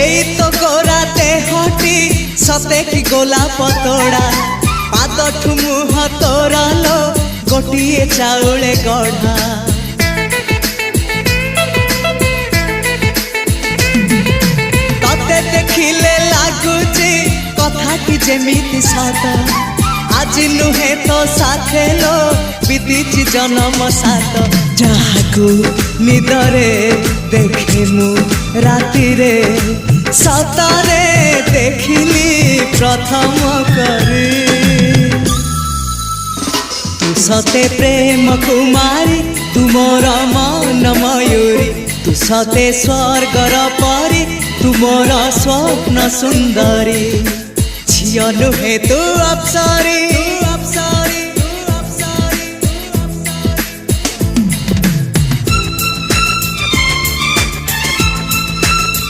एई तो गोरा देहटी सते कि गोलाप तोड़ा पाद मुह तोरा लो गोटिए चाउले गढ़ा तते देखिले लागुची कथाटी जेमिति सत आज नुहे तो साथे लो बीतीची जन्म सात जहाकू निदरे देखे मु राति रे सतरे देखिली प्रथम करी तू सते प्रेम कुमारी तू मोर मन मयूरी तू सते स्वर्गर परी तू मोर स्वप्न सुंदरी झियो नुहे तू अप्सरी।